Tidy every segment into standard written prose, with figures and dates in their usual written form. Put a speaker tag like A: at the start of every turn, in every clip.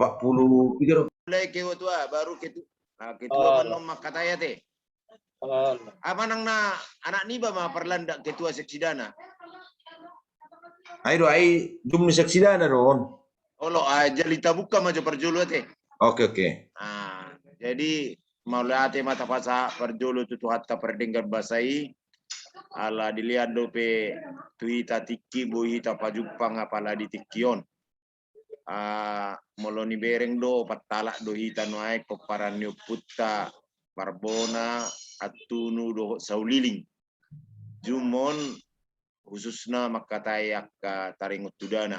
A: 43.
B: Mulai ketua baru ketua manom makataya teh. Apa nang na anak niba ma perlanda ketua seksi dana.
A: Ai jumni seksi dana ron.
B: Olo aja lita buka maju perjulu teh.
A: Oke.
B: Jadi mau lihat mata pasa perjulu tu hatta perdenggar basai ala dilihat dope tuita tiki bohita pajupang apala di tikion. Moloni bereng do patala do hita noai koparanyo putta Barbona atunu do sauliling jumon khususnya makatayak taringut tudana.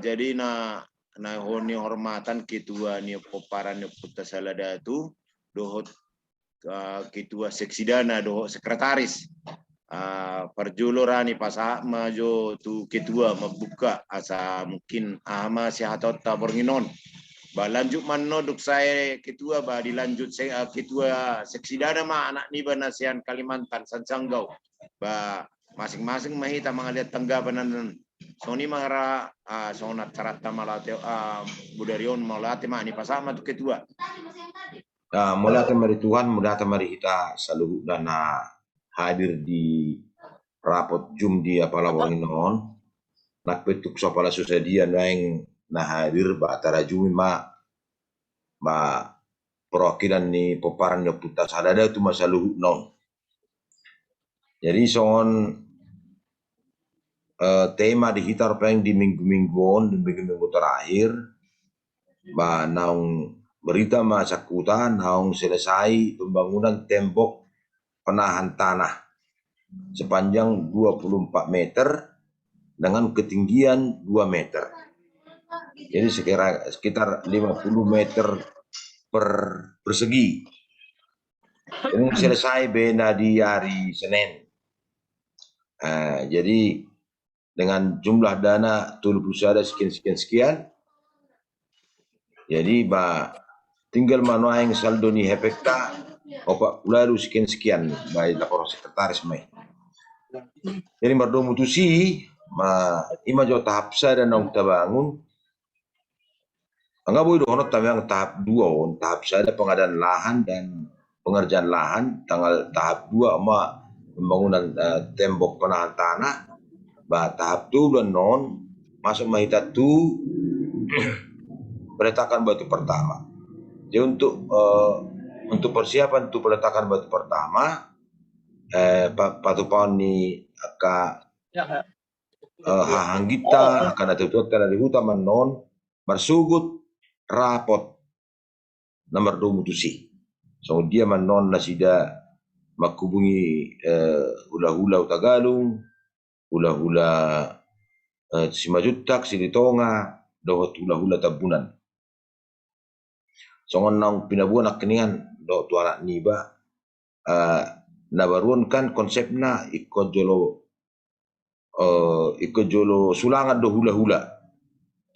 B: Jadi na honi hormatan ketua ni koparan putta salada tu dohot ketua seksi dana dohot sekretaris. Perjulurani pasa majo tu ketua membuka asa mungkin ama sihatot tabornginon lanjut manoduk saya ketua dilanjut saya ketua seksi dana ma anak ni banasian Kalimantan Sansanggau masing-masing mahita mangaliat tanggapan soni mangara sonat carata malate budarion malate ma ni pasama tu ketua
A: mulate mari Tuhan mulate mari kita selalu dana hadir di rapot jum di apalawang non nak petuk sopala susadia naing na hadir ba tarajumi ma perwakilan ni peparan yang putar sadada itu masa luhut non. Jadi soal tema di hitar peng di minggu-mingguan dan minggu-minggu terakhir naung berita masakutan naung selesai pembangunan tembok penahan tanah sepanjang 24 meter dengan ketinggian 2 meter. Jadi sekitar 50 meter per persegi. Ini selesai bena di hari Senin. Jadi dengan jumlah dana tulu pusada sekian. Jadi tinggal manuaing saldo ni hepekta opak pularu sekian baik lapor sekretaris mai. Jadi mardomu tusi ima jo tahap sada nong tabangun. Enggak boleh dohonot yang tahap 2 tahap sada pengadaan lahan dan pengerjaan lahan tahap 2 pembangunan tembok penahan tanah tahap 2 non masuk mahita tu peletakan batu pertama. Jadi untuk persiapan untuk peletakan batu pertama patupaun ni hanggita akan ada dari hutan non bersugut rapot nomor 2 mutusi. So dia manon nasida makubungi hula-hula Tagalung, hula-hula Simajutak, Silitonga, dohot hula-hula Tabunan. So nang pinabuan nak keningan do tu anak niba nabaruan kan konsepna ikut jolo sulangan do hula-hula.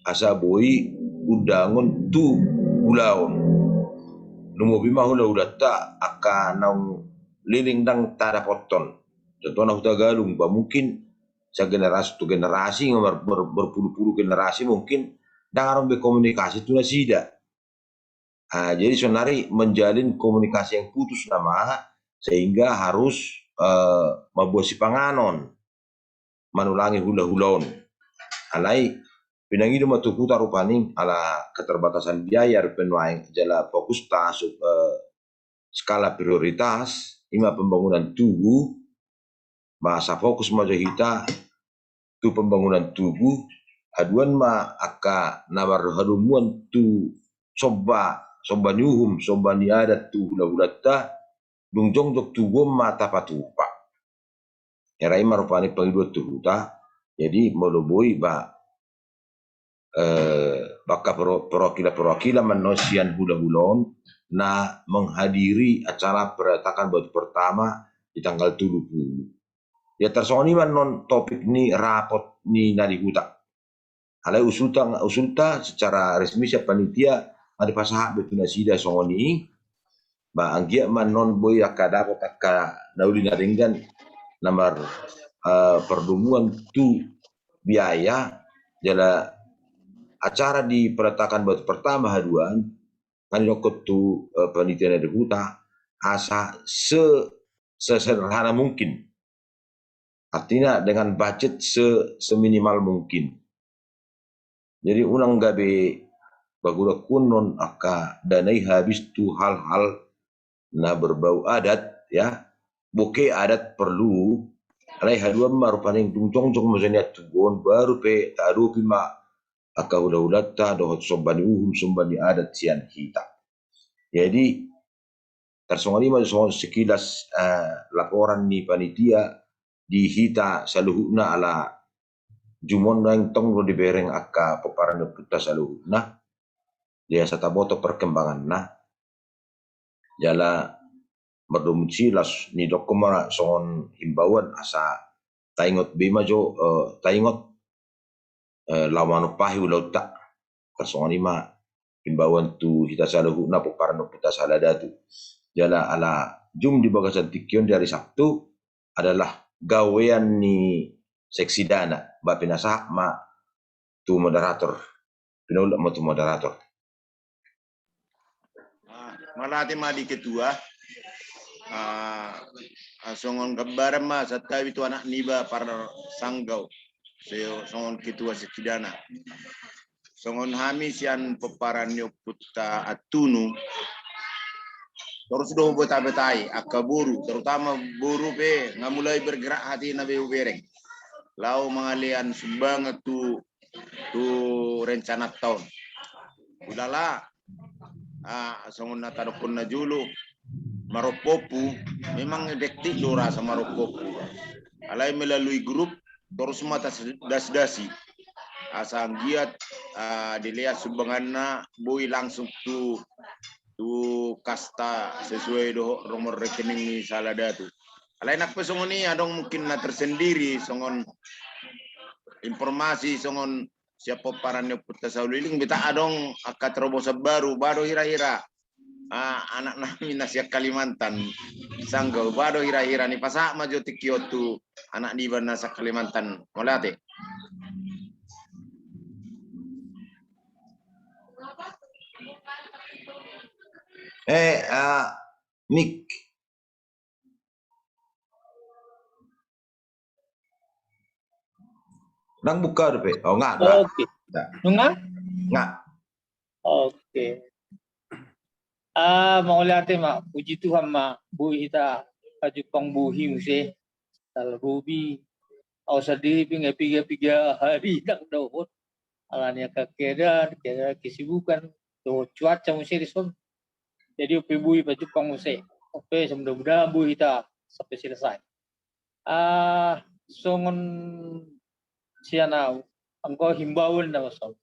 A: Asa boi udangon tu hulaon. Numo bima hula-hula tak akan nang liling dang tada poton. Contohnya Tagalung mungkin segenerasi tu generasi berpuluh-puluh generasi mungkin dangaron berkomunikasi tu nasida. Jadi sonari menjalin komunikasi yang putus nama sehingga harus membuat si panganon manulangi hula-hulaon. Alai pinangido matukuta rupaning ala keterbatasan biaya penuaing jala fokus tasuk skala prioritas ima pembangunan tugu bahasa fokus majahita tu pembangunan tugu aduan aka nabar hadumuan tu soba nyuhum soba ni adat tu hula-hulata dungjong jok tugu mata patupa erai marupani pangidua tuhuta jadi meloboi baka perwakilan manosian hula-hulon na menghadiri acara peletakan batu pertama di tanggal 30. Ya tersoni non topik ni rapot ni nadi huta. Halai usulta secara resmi siapa panitia ada pasahak betul nasida songoni anggia non boy akadapat nauli naringgan nomor perdumuan tu biaya jala acara di peletakan batu pertama haduan kan nyokot tu panitia dari huta asa sesederhana mungkin, artinya dengan budget seminimal mungkin. Jadi unang gabe bagula kunon aka danai habis tu hal-hal na berbau adat ya, boke adat perlu alai hadua maru paning tungcong maksudnya tugon baru pe taru pima aka udah ta dohot sombani sombani adat sian kita. Jadi tersongoni masuk sekilas laporan ni panitia di hita saluhuna ala jumon yang tong lo dibereng aka peparan puta saluhuna dia sata boto perkembangan nah jala berdomucilas ni dokumara songon himbauan asa taingot bima jo taingot lawan pahi ulau tak tersongoni ma himbauan tu hita saluhuna peparan puta saladatu jala ala jum di bagasan tikion dari Sabtu adalah gawean ni seksi dana ba pinasa ma tu moderator pinaulah ma tu moderator
B: malati ma di ketua songon gambaran ma satawi tu anak niba para sanggau songon ketua seksi dana songon hami sian peparan putta atunu terus doh betai akka buru terutama buru pe mulai bergerak hati nabi ubereng lau mengalian sumbang tu rencana tahun udahlah songon nata dokun najulu maropopu memang dektik do rasa maropopu alai melalui grup terus mata das-dasi asang giat dilihat sumbanganna bui langsung tu kasta sesuai do nomor rekening ni salada tu. Alai nak pesongon ni adong mungkin na tersendiri songon informasi songon siapa parannya putra sauliling beta adong akat terobosa baru hira-hira anak nami nasiak Kalimantan sanggau bado hira-hira ni pasak maju tikiotu anak di nasak Kalimantan molate.
A: Nick nang buka deh pe oh enggak
C: Oke enggak oke maulate ma puji Tuhan ma bu ita kajupang buhi muse tal rubi au sadiri piga hari dak dohot alanya keda kesibukan do cuaca muse dison jadi upi bui pajupang muse oke mudah-mudahan bu ita sampai selesai songon sianau angko himbauan na masau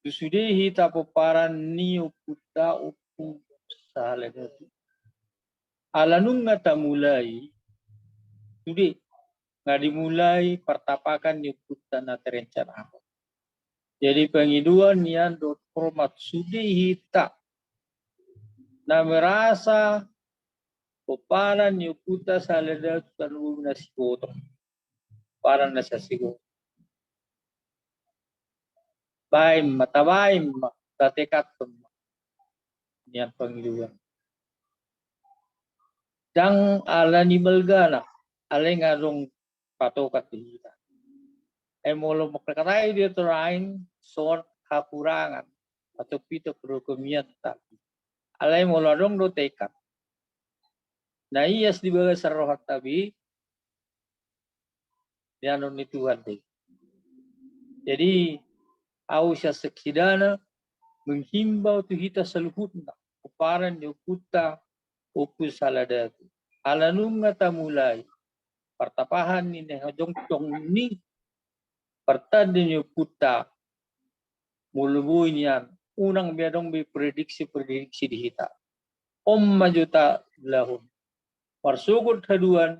C: sudah hita peparan ni uputa upu sahaja alanung ngata mulai sudah nggak dimulai pertapakan uputa na terencana jadi pengiduan nian dot format sudah hita na merasa peparan uputa sahaja terlalu nasiboto para nasasigo baim matabaim tatekat niat pengiluan dang ala ni belgana ale ngarong patokat kita molo makarai dia terain sort kakurangan atau pito kerukumiat tapi ale molo dong do tekat nah ias di bawah sarohat tapi dia non itu hati jadi Ausya seksidana menghimbau tu hita seluhutna keparan yukuta opus saladatu alanung ngata mulai pertapahan ni hajong ni pertandin yukuta mulubuinyan unang biadong bi prediksi di hita majuta lahun parsugod haduan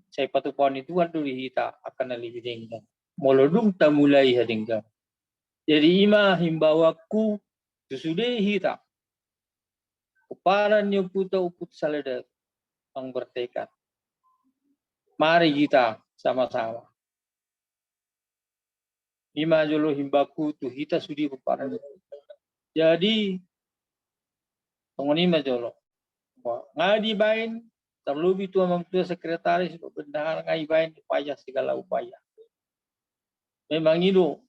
C: saya patupan itu di hita akan lebih denggang molodung ta mulai hadinggang jadi ima himbawaku sesudah hita keparan puta uput salada ang bertekad mari kita sama-sama Ima jolo himbaku tu hita sudi peparan. Jadi pengonima jolo. Ngadi bain terlebih tua memtua sekretaris benar ngai bain upaya segala upaya. Memang itu.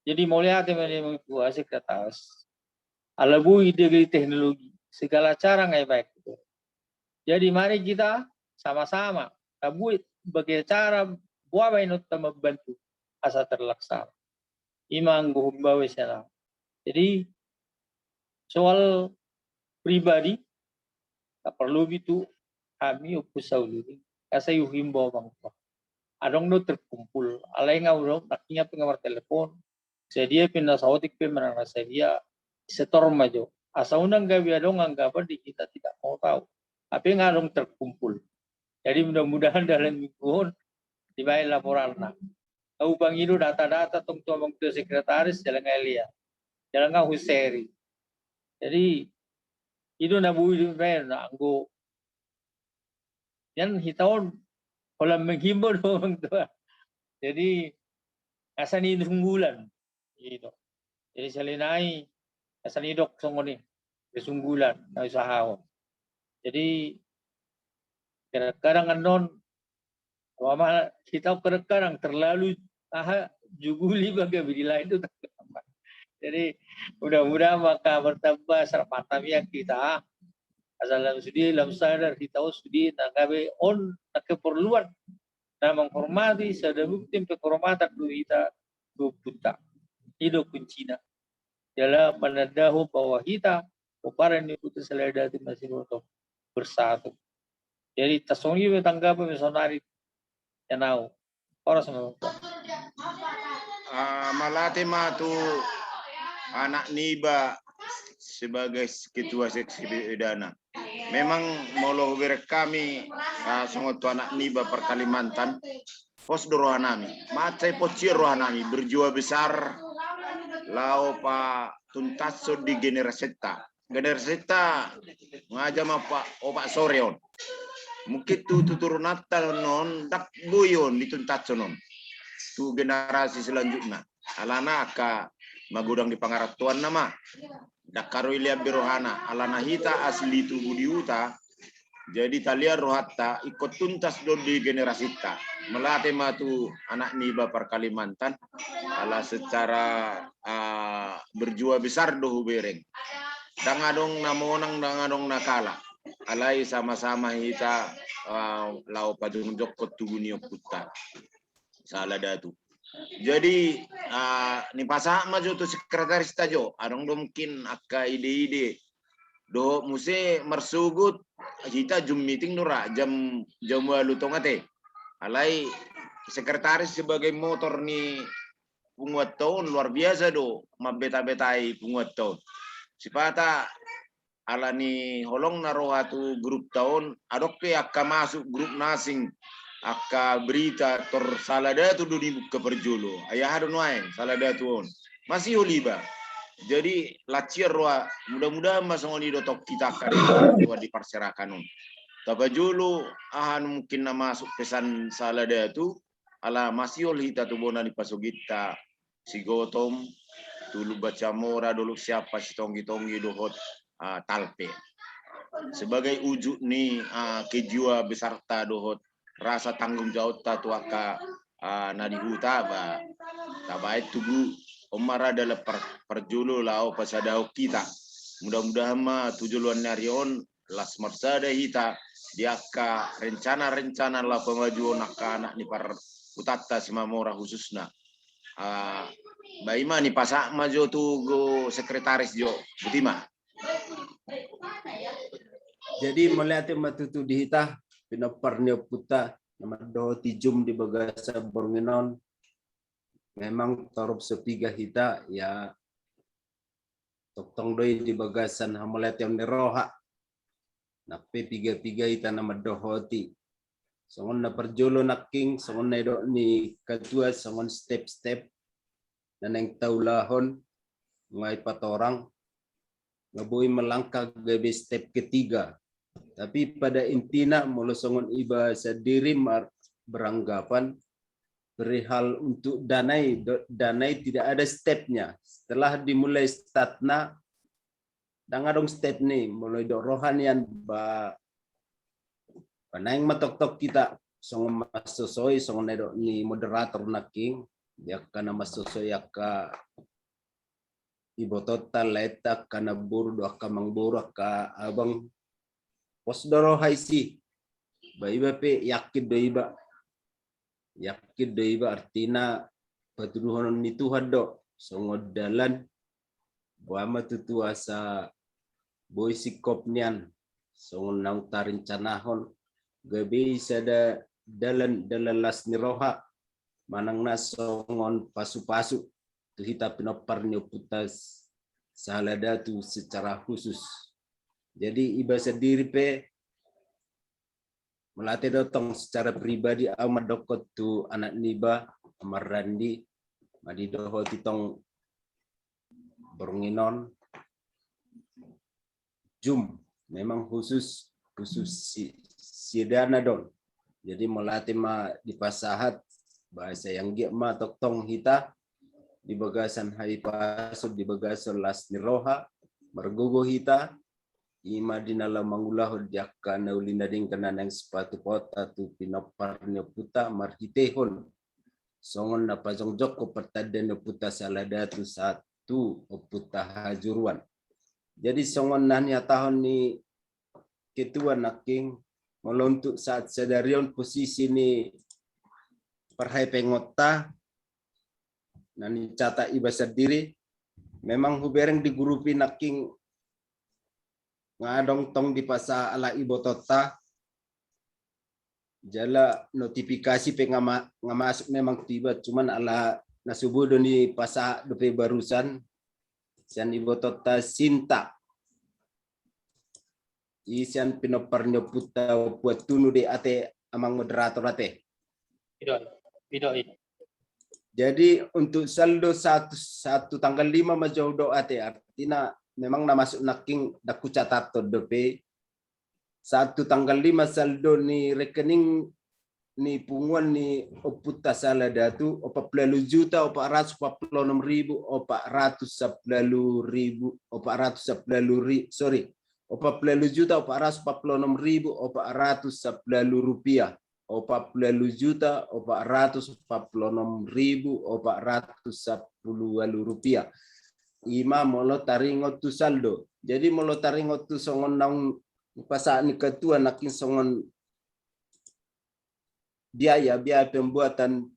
C: Jadi mulai memang tua sekretaris. Alabu ide teknologi segala cara ngai baik itu. Jadi mari kita sama-sama buat bagaimana cara buat bain untuk membantu asa terlaksana. Imang guhumbawe sana. Jadi soal pribadi tak perlu itu kami upusauli kasa yuhimbo bangko. Adong do terkumpul. Alai ngau nakinya pengamar telepon. Sedia pindah sautik pe menang sedia setor maju. Asa undang gawi adong anggapan di kita tidak mau tahu. Tapi ngadong terkumpul. Jadi mudah-mudahan dalam mingguan dibayar laporan. Kau bang itu data-data tong tua bang tu sekretaris jalan elia, jalan kau huseri. Jadi itu nabu itu bayar anggo. Yang hitahun kalau menghimbau bang tua. Jadi asan ini sunggulan, gitu. Jadi selinai asan idok songoni kesunggulan, na usahawan. Jadi kadang-kadang anon, wama kita kadang-kadang terlalu juguli bagi bila itu terlambat. Jadi mudah-mudahan maka bertambah serpatamian kita asal dalam sudi dalam sadar kita sudi nanggabe on keperluan dan menghormati sedemikian penghormatan kita buta hidup kuncinya dalam menandahu bahwa kita peparan itu seleda masih untuk bersatu. Jadi tasongi tanggapan misionari yang tahu orang semua.
B: Malate matu anak Niba sebagai ketua seksi pidana. Memang molo kami songot anak Niba per Kalimantan pos rohanami. Macai pocir rohanami berjuang besar lau pa tuntaso di generasita. Generasita ngajam apa opak soreon. Mungkin tu turun natal non dak buyon dituntaso non. Tu generasi selanjutnya. Alana ka magudang di pangaratuan nama. Dakaro ilia berohana. Alana hita asli tu budiuta. Jadi talia rohatta ikut tuntas do di generasi ta. Melate matu anak Niba per Kalimantan. Ala secara berjuang besar do hubereng. Dangadong namonang dangadong nakala. Alai sama-sama hita lau pajung jokot tubunio puta. Salah datu. Jadi ni pasak maju tu sekretaris tajo. Adong do mungkin akka ide-ide. Do muse mersugut kita jum meeting nura jam walu tongate. Alai sekretaris sebagai motor ni punguat tahun luar biasa do mabeta-betai punguat tahun. Sipata ala ni holong naroha tu grup tahun adok pe akka masuk grup nasing akka berita tor salada tu di buka perjolo ayah ada nuain salada tu on masih oliba jadi lacir roa mudah-mudahan masongoni dotok kita kare di parserakan on tapi julu mungkin nama masuk pesan salada tu ala masih olita tu bona di pasogita si Gotom dulu baca mora dulu siapa si tonggi-tonggi dohot talpe sebagai ujuk ni kejua besarta dohot rasa tanggung jawab tu aka nadi huta ba tabai tugu omara dalam perjulu lao pasadau kita mudah-mudahan ma tujuan narion las marsada hita diaka rencana-rencana la pemajuan anak ni par utata simamora khususna baima ni pasak maju tu go sekretaris jo Butima.
D: Jadi melihat matutu dihita pinaparnya puta nama do tijum di bagasa Bornginon memang tarup sepiga hita ya toktong doi di bagasan hamulet yang neroha nape piga-piga hita nama dohoti songon na perjolo naking songon na do ni ketua songon step-step dan yang taulahon ngai patorang ngabui melangkah gabe step ketiga. Tapi pada intinya mulusongon iba sendiri beranggapan perihal untuk danai tidak ada stepnya. Setelah dimulai startna, dangadong step nih mulai do rohanian ba panaing matok-tok kita song masosoi song nedo ni moderator naking ya kana masosoi ka ibo total leta kana buru do ka mangburu ka abang posdoro haisi ba iba pe yakid do iba artina patuduhon ni Tuhan do song dalan buama tutua sa boy sikop nian song nang tarincanahon gabi sada dalan las ni roha manang na songon pasu-pasu tu hita pinopar ni putas salada tu secara khusus. Jadi iba sendiri pe melatih datang secara pribadi amat dokot tu anak niba amarandi madi doho titong Bornginon Jum memang khusus sidana don. Jadi melatih ma di pasahat bahasa yang dia ma toktong hita di bagasan hai pasud di bagasan las niroha mergogo hita ima dinala mangulah jakka naulina ding kana nang sepatu kota tu pinopar puta marhitehon songon na pajongjok ko pertaden puta salada tu satu puta hajuruan. Jadi songon nanya tahun ni ketua naking melontuk saat sadarion posisi ni perhai pengota nani cata iba sendiri memang hubereng di grupi naking ngadong tong di pasa ala ibo tota jala notifikasi ngamasuk memang tiba cuman ala nasubuh ni pasa dope barusan sian ibo tota Sinta isian pinoparnya puta buat tunu de ate amang moderator ate. Jadi untuk saldo satu tanggal 5 majau do ate artinya memang na masuk naking daku catat dope satu tanggal 5 saldo ni rekening ni punguan ni oputa salada tu 40 juta 446.410.000 sorry 40 juta 446.410 rupiah 40 juta 446.410 rupiah ima molo taringot tu saldo. Jadi molo taringot tu songon nang pasaan ketua nakin songon biaya pembuatan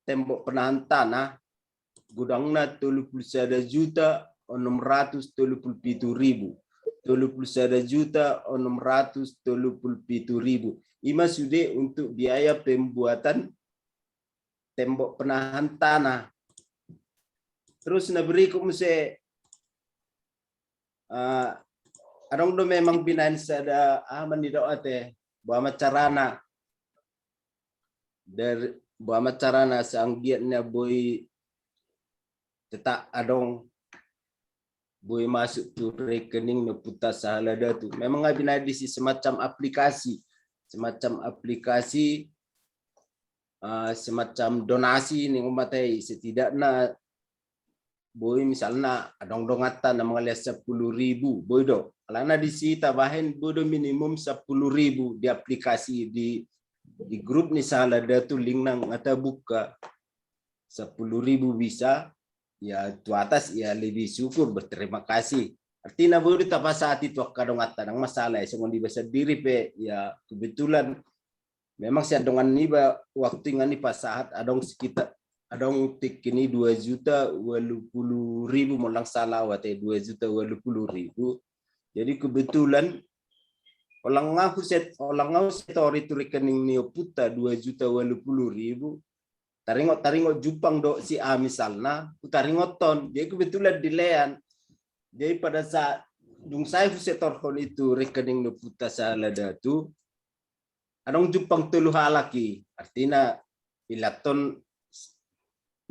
D: tembok penahan tanah gudangna 31 juta 637.000 31 juta 637.000 ima sudah untuk biaya pembuatan tembok penahan tanah. Terus na berikut muse adong do memang binain sada manido ate buama carana dari buama carana sang giatnya boy cetak adong boy masuk tu rekening no puta salada tu memang binain di semacam aplikasi semacam donasi ning umatai setidaknya boy misalnya adong dongatan na mga 10.000 boy do alana di sita bahen bodo minimum 10.000 di aplikasi di grup ni salada tu link nang ata buka 10.000 bisa ya tu atas ya lebih syukur berterima kasih artinya bodo tapa saat itu kadongatan ang masalah so di bahasa diri pe ya kebetulan memang si adongan ni ba waktu ngani pasahat adong sekitar adong tik ini 2.080.000 molang salah wate 2.080.000. Jadi kebetulan orang ngaku setori tu rekening ni puta 2.080.000 taringot jupang do si A misalnya taringoton dia kebetulan dilean jadi pada saat dung saya setor itu rekening ni puta salada tu adong jupang telu halaki artinya ilaton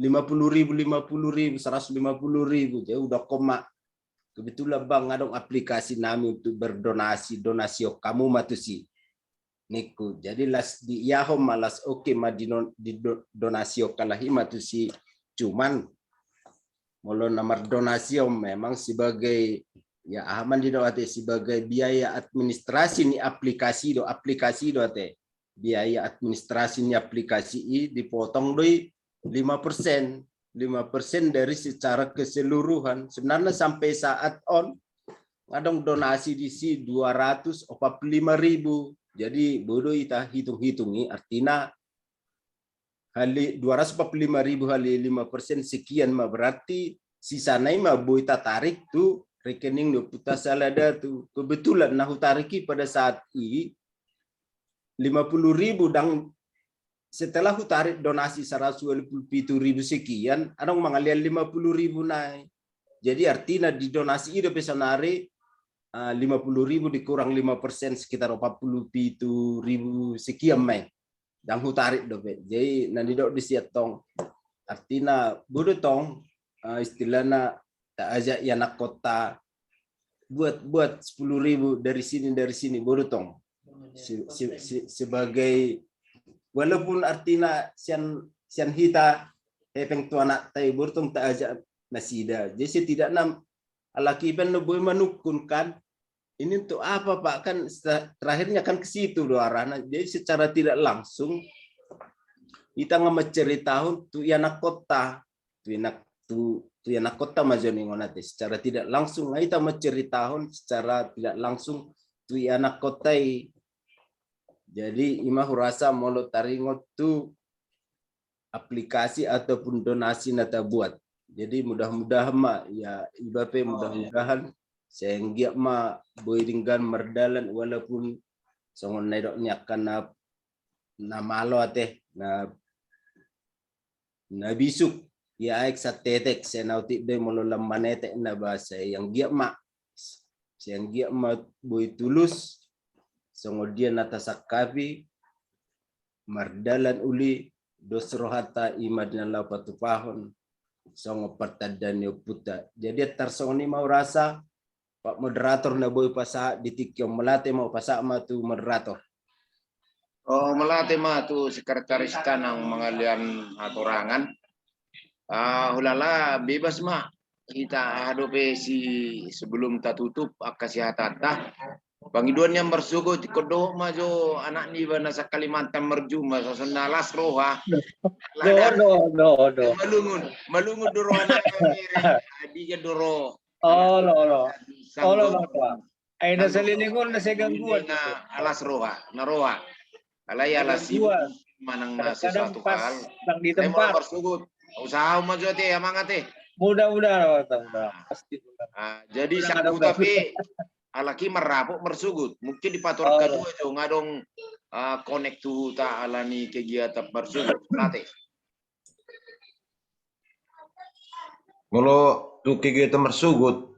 D: 50.000, 150.000, jauh udah koma. Kebetulan bang adong aplikasi nami untuk berdonasi, donasi kamu matusi. niku. Jadi las di Yahoo malas oke ma di donasio kalahima tu si cuman molo nomor donasio memang sebagai ya aman di doate sebagai biaya administrasi ni aplikasi do ate biaya administrasi ni aplikasi i dipotong doi 5%. 5% dari secara keseluruhan. Sebenarnya sampai saat on ngadong donasi di si 245.000. Jadi bodoh ita hitung-hitungi artinya kali 245.000 kali 5% sekian mah berarti sisa nai mah boita tarik tuh rekening do puta salada tuh. Kebetulan nah tariki pada saat ini 50.000 dan setelah tarik donasi 127.000 sekian, ada mengalian 50.000 naik. Jadi artinya di donasi itu pesanari 50.000 dikurang 5% sekitar 47.000 sekian main. Dan tarik dope. Jadi nanti dok disiatong. Artinya bodoh tong istilahnya tak ajak ya anak kota buat 10.000 dari sini bodoh tong. Sebagai walaupun artinya sian hita hepeng tuanak tay burtung tak aja nasida. Jadi setidaknya alakiban no boy manukun kan ini untuk apa Pak kan terakhirnya kan ke situ doa arahnya. Jadi secara tidak langsung kita ngeceritakan tu anak kota tu anak kota majoni ngonate secara tidak langsung kita menceritakan secara tidak langsung tu anak kota. Jadi imah rasa molo taringot tu aplikasi ataupun donasi nata buat. Jadi mudah-mudahan mak ya ibape mudah-mudahan sehingga mak boiringan merdalan walaupun songon naidoknya karena na malo ate na bisuk ya ek sa tetek senauti de molo lamanete na bahasa yang gia mak boy tulus kemudian atas akabi mardalan uli dosrohata imadna la patupahon songo pertadan yo puta. Jadi tarsoni mau rasa Pak moderator na boy pasa ditik yang melate mau pasa ma tu moderator.
B: Oh melate ma tu sekretaris tanang mengalian aturangan. Hulala bebas ma kita hadope si sebelum tak tutup kesehatan tah. Pangiduan yang bersugut kodoh majo anak ni bana sa Kalimantan merjuma sa senalas roha.
C: No.
B: Malungun duro anak kami. Adi duro.
C: Oh. Ay nasa lilingon na sa gangguan.
B: Na alas roha, na roha. Alay alas manang na sesuatu hal. Saya mau bersugut. Usaha majo te amang ate.
C: Mudah-mudahan pasti.
B: Jadi satu tapi alaki merapuk bersugut mungkin di pator kedua itu ngadong connect tu ta alani kegiatan bersugut nanti.
A: Kalau tu kegiatan bersugut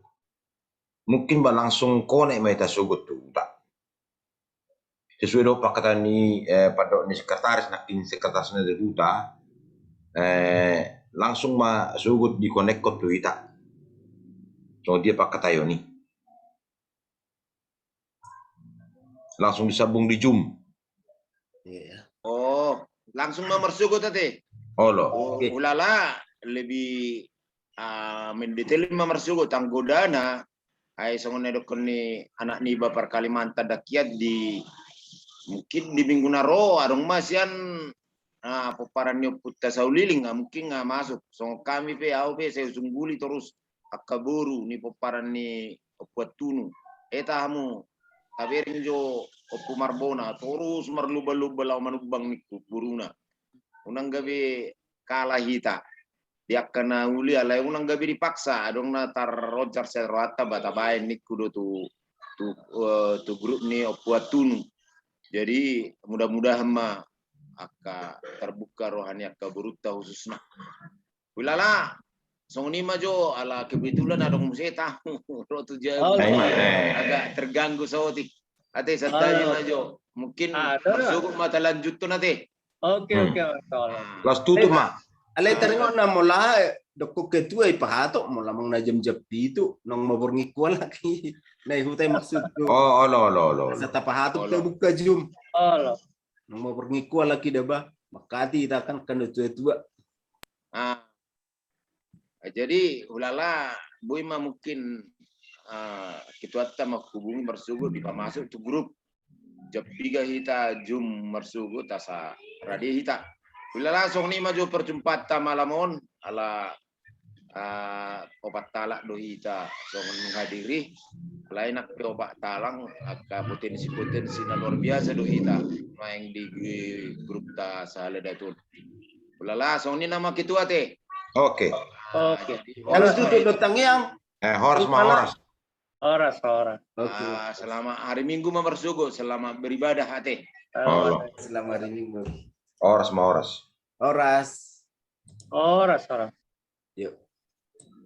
A: mungkin langsung connect mereka sugut tu tak. Sesuai do pakatan ni pada ni sekretaris nakin sekretarisnya dari buta langsung ma sugut di connect tu ita. So dia pakatayo ni. Langsung disambung di Zoom.
B: Oh, langsung nomor suku tadi.
A: Oh loh.
B: Okay. Ulala lebih mendetail nomor suku tanggodana. Ay songon edok ni anak ni bapar Kalimantan dakiat di mungkin di minggu naro adong masian paparan nyo puta sauliling mungkin masuk. So kami pe saya sungguli terus akaburu ni paparan ni buat tunu. Tamu Taberin jo opu marbona terus merluba-luba lau manubang niku buruna. Unang gabi kalah hita. Dia kena uli alai unang gabi dipaksa dong na tar rojar serwata batabain niku do tu grup ni opu atunu. Jadi mudah-mudahan ma aka terbuka rohani aka beruta khususnya. Ulala Song ni majo ala kebetulan ada museta rotu jauh agak terganggu sautik. Ate satanya majo mungkin masuk mata lanjut tu nanti.
C: Oke.
A: Las tutup mah.
D: Alay taringon na mula doko ketua ipahato mula mang najam japi itu nong maborngi kual lagi. Nah hutay maksud tu.
A: Oh.
D: Sa tapahato terbuka Zoom.
C: Allah.
D: Mau perngiku lagi dah bah. Makati kita kan tua-tua.
B: Ah, jadi ulala boy mah mungkin kita mau hubungi bersugu di masuk tu grup jam 3 hita jum mersugu tasa radi hita. Ulala song ni maju perjumpaan malamon ala obat talak do hita song menghadiri lain nak obat talang potensi na luar biasa do hita main di grup ta sale datul. Ulala song ni nama ketua teh.
A: Oke.
C: Oke.
D: Kalau tutup datang yang.
A: Horas mah horas.
C: Horas.
D: Oke.
B: Selama hari Minggu mah bersyukur, selama beribadah hati.
A: Allah.
D: Selamat hari Minggu.
A: Horas mah horas.
D: Horas.
C: Horas.
D: Yuk.